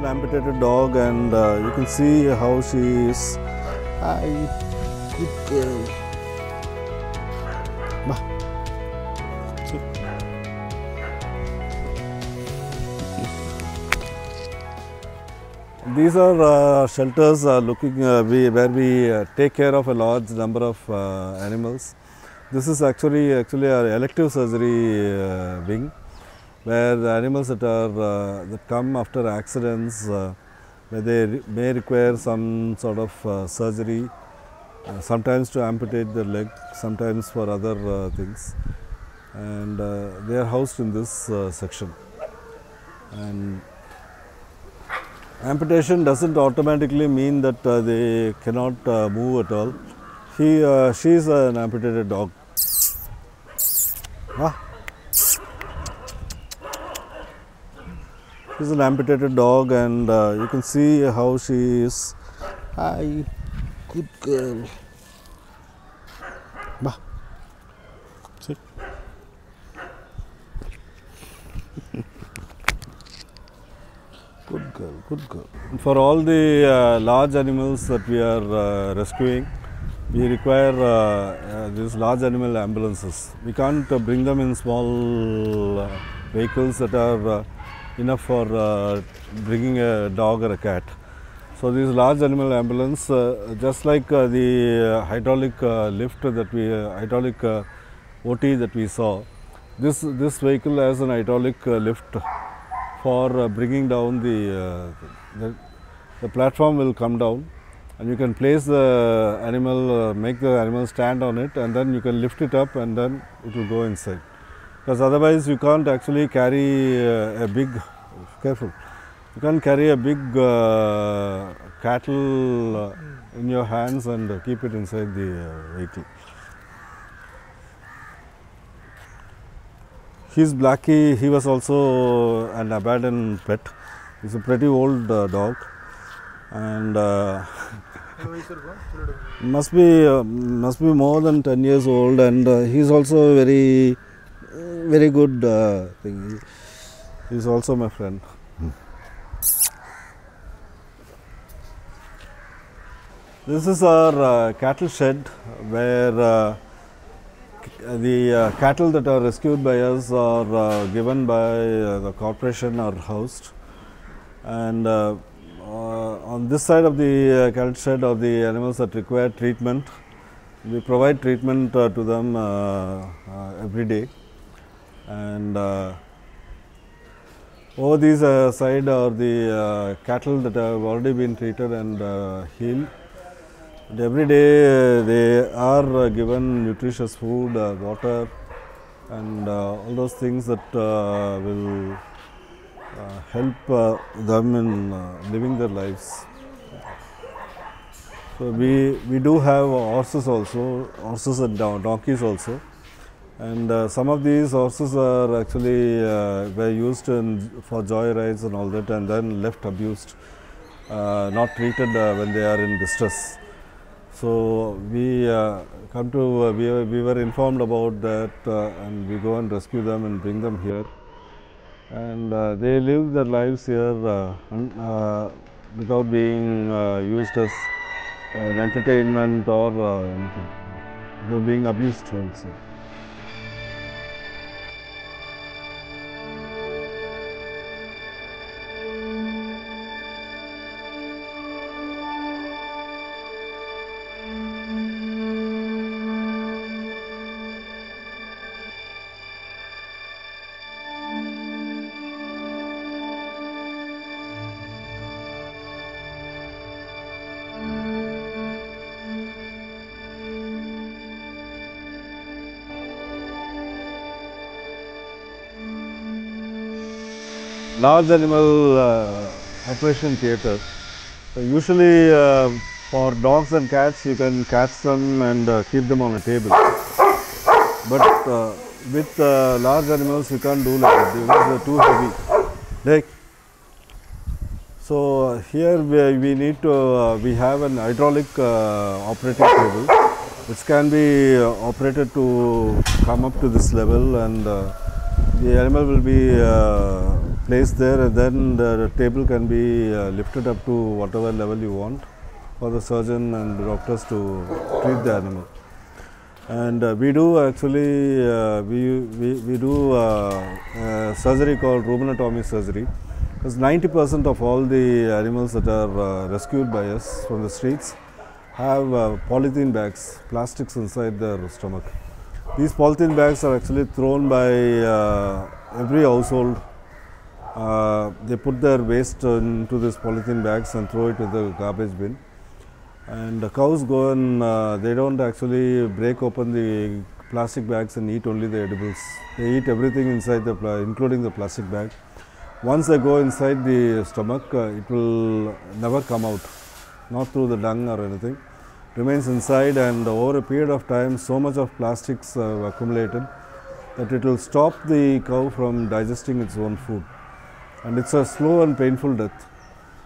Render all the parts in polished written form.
an amputated dog, and you can see how she is. Hi, good girl. Bah. Sit. These are shelters where we take care of a large number of animals. This is actually our elective surgery wing, where the animals that come after accidents, where they may require some sort of surgery, sometimes to amputate their leg, sometimes for other things, and they are housed in this section. And amputation doesn't automatically mean that they cannot move at all. She is an amputated dog. She's an amputated dog, and you can see how she is. Hi, good girl. Bah. Sit. Good girl, good girl. For all the large animals that we are rescuing, we require these large animal ambulances. We can't bring them in small vehicles that are enough for bringing a dog or a cat. So these large animal ambulance, just like the hydraulic lift that hydraulic OT that we saw, this vehicle has an hydraulic lift for bringing down the platform will come down, and you can place the animal, make the animal stand on it, and then you can lift it up, and then it will go inside. Because otherwise you can't actually carry a big, careful, you can't carry a big cattle in your hands and keep it inside the vehicle. He's Blackie. He was also an abandoned pet. He's a pretty old dog, and must be more than 10 years old, and he's also a very good thing. He's also my friend. This is our cattle shed, where the cattle that are rescued by us are given by the corporation are housed, and on this side of the cattle shed are the animals that require treatment. We provide treatment to them every day, and over these side are the cattle that have already been treated and healed. And every day they are given nutritious food, water, and all those things that will help them in living their lives. So we do have horses also, horses and donkeys also, and some of these horses are actually were used for joy rides and all that, and then left abused, not treated when they are in distress. So we we were informed about that, and we go and rescue them and bring them here, and they live their lives here without being used as an entertainment or anything. They are being abused also. Large animal operation theatre. Usually for dogs and cats you can catch them and keep them on a table, but with large animals you can't do like that because they are too heavy. Like, so here we need to we have an hydraulic operating table which can be operated to come up to this level, and the animal will be placed there, and then the table can be lifted up to whatever level you want for the surgeon and doctors to treat the animal. And we do actually we do surgery called ruminectomy surgery, because 90% of all the animals that are rescued by us from the streets have polythene bags, plastics inside their stomach. These polythene bags are actually thrown by every household. They put their waste into these polythene bags and throw it in the garbage bin. And the cows go and they don't actually break open the plastic bags and eat only the edibles. They eat everything inside the including the plastic bag. Once they go inside the stomach, it will never come out, not through the dung or anything. Remains inside, and over a period of time, so much of plastics accumulated that it will stop the cow from digesting its own food. And it's a slow and painful death.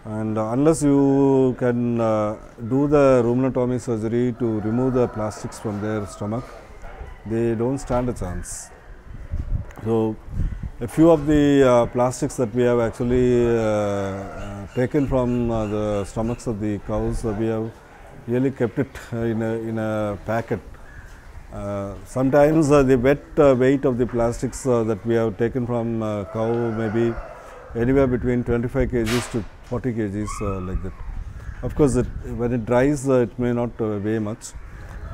And unless you can do the ruminectomy surgery to remove the plastics from their stomach, they don't stand a chance. So, a few of the plastics that we have actually taken from the stomachs of the cows, we have really kept it in a packet. Sometimes the wet weight of the plastics that we have taken from cow may be anywhere between 25 kgs to 40 kgs, like that. Of course, when it dries, it may not weigh much,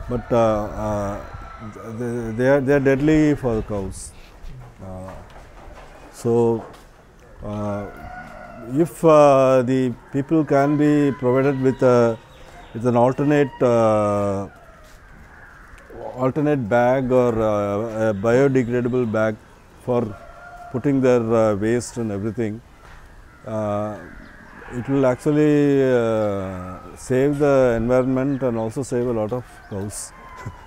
but they are deadly for the cows. So, if the people can be provided with an alternate bag or a biodegradable bag for putting their waste and everything, it will actually save the environment and also save a lot of cows.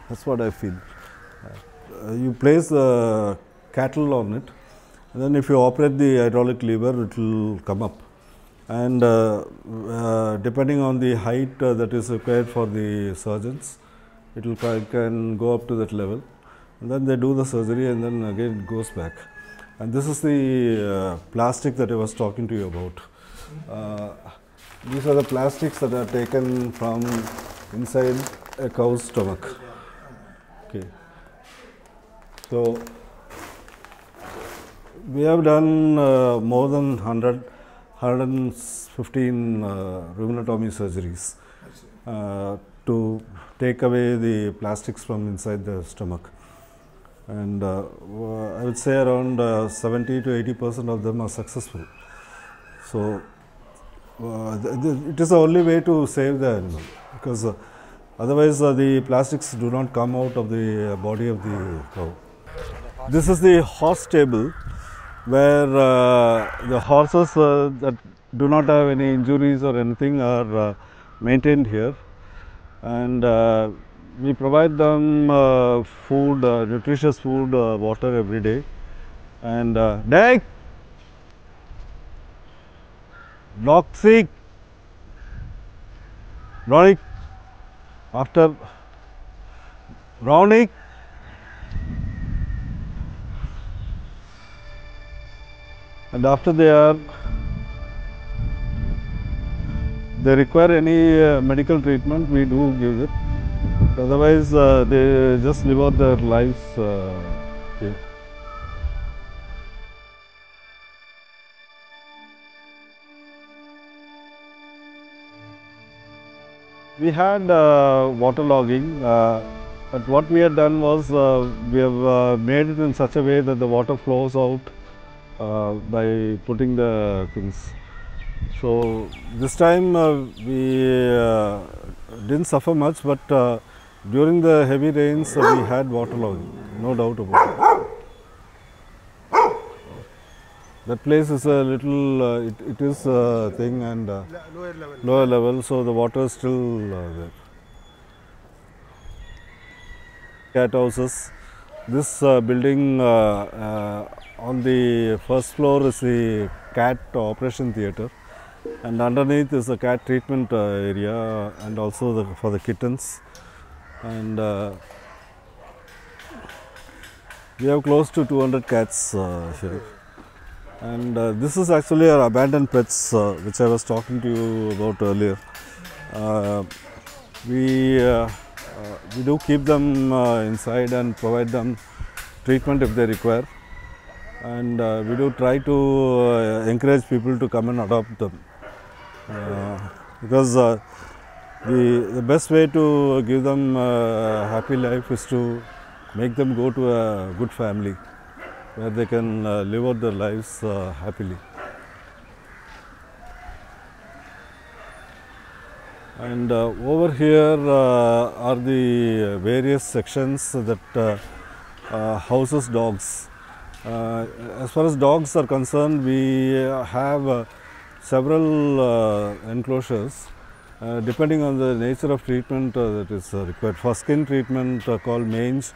That's what I feel. You place the cattle on it, and then if you operate the hydraulic lever, it will come up. And depending on the height that is required for the surgeons, it can go up to that level. And then they do the surgery, and then again it goes back. And this is the plastic that I was talking to you about. These are the plastics that are taken from inside a cow's stomach. Okay. So, we have done more than 115 ruminectomy surgeries to take away the plastics from inside the stomach. And I would say around 70 to 80% of them are successful. So, it is the only way to save the animal, because otherwise the plastics do not come out of the body of the cow. This is the horse stable, where the horses that do not have any injuries or anything are maintained here, and we provide them food, nutritious food, water every day. And Dag, Loxic, Ronic, after Ronic, and after they require any medical treatment, we do give it. Otherwise, they just live out their lives here. We had waterlogging, but what we had done was we have made it in such a way that the water flows out by putting the things. So, this time we didn't suffer much, but during the heavy rains we had waterlogging, no doubt about it. That place is a little, it is a thing, and lower level, so the water is still there. Cat houses. This building on the first floor is the cat operation theatre, and underneath is the cat treatment area, and also for the kittens. And we have close to 200 cats, Sheriff. And this is actually our abandoned pets, which I was talking to you about earlier. Uh, we, uh, we do keep them inside and provide them treatment if they require. And we do try to encourage people to come and adopt them. Because the best way to give them a happy life is to make them go to a good family where they can live out their lives happily. And over here are the various sections that houses dogs. As far as dogs are concerned, we have several enclosures depending on the nature of treatment that is required. For skin treatment called mange,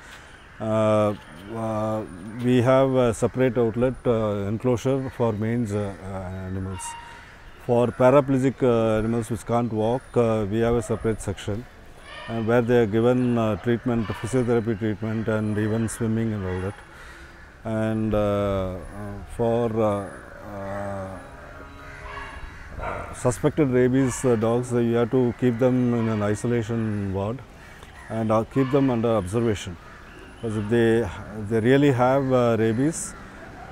we have a separate outlet enclosure for mange animals. For paraplegic animals which can't walk, we have a separate section where they are given treatment, physiotherapy treatment, and even swimming and all that. And for suspected rabies dogs, you have to keep them in an isolation ward and keep them under observation. Because if they really have rabies,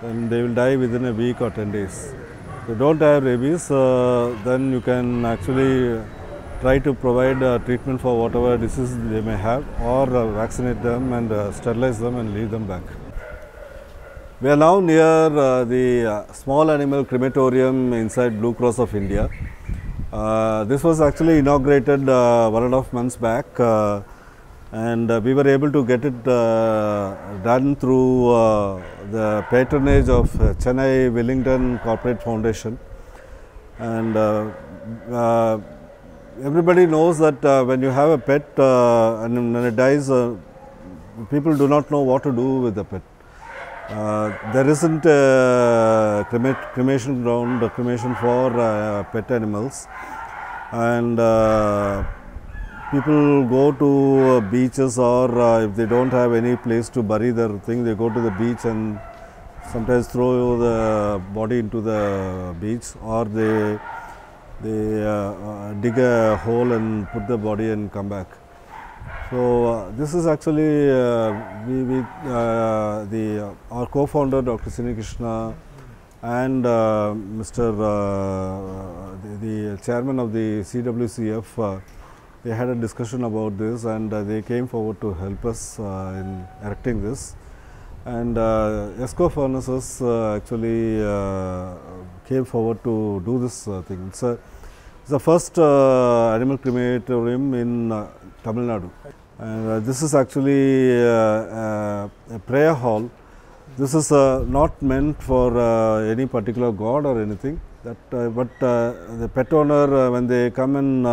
then they will die within a week or 10 days. If you don't have rabies, then you can actually try to provide treatment for whatever disease they may have, or vaccinate them and sterilize them and leave them back. We are now near the small animal crematorium inside Blue Cross of India. This was actually inaugurated 1.5 months back, and we were able to get it done through the patronage of Chennai Wellington Corporate Foundation. And everybody knows that when you have a pet and when it dies, people do not know what to do with the pet. There isn't a cremation ground, cremation for pet animals, and people go to beaches, or if they don't have any place to bury their thing, they go to the beach and sometimes throw the body into the beach, or they dig a hole and put the body and come back. So this is actually our co-founder Dr. Sini Krishna and Mr. The chairman of the CWCF. They had a discussion about this, and they came forward to help us in erecting this. And ESCO Furnaces actually came forward to do this thing. It's the first animal crematorium in Tamil Nadu. And this is actually a prayer hall. This is not meant for any particular god or anything. But the pet owner, when they come and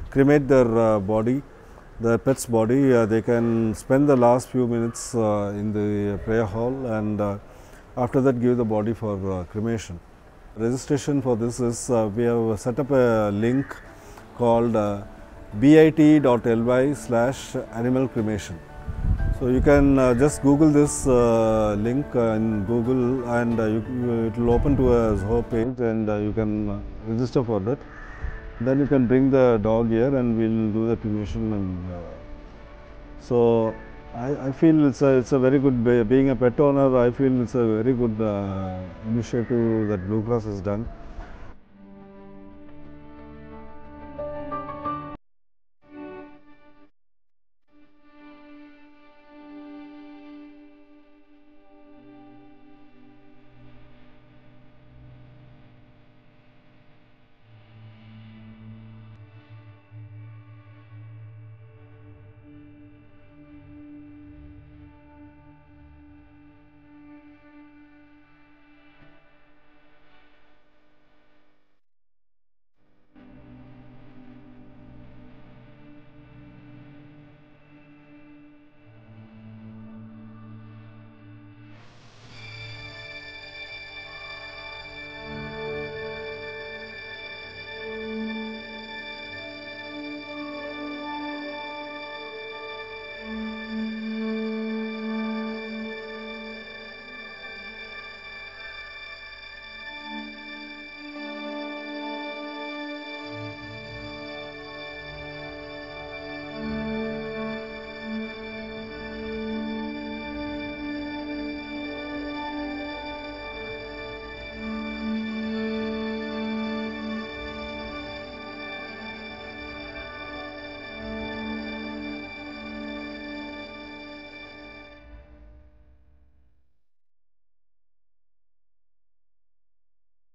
cremate their body, the pet's body, they can spend the last few minutes in the prayer hall, and after that give the body for cremation. Registration for this is, we have set up a link called bit.ly/animal cremation. So you can just Google this link in Google, and it will open to a Zoho page, and you can register for that. Then you can bring the dog here, and we'll do the cremation. And so I feel it's a very good, being a pet owner, I feel it's a very good initiative that Blue Cross has done.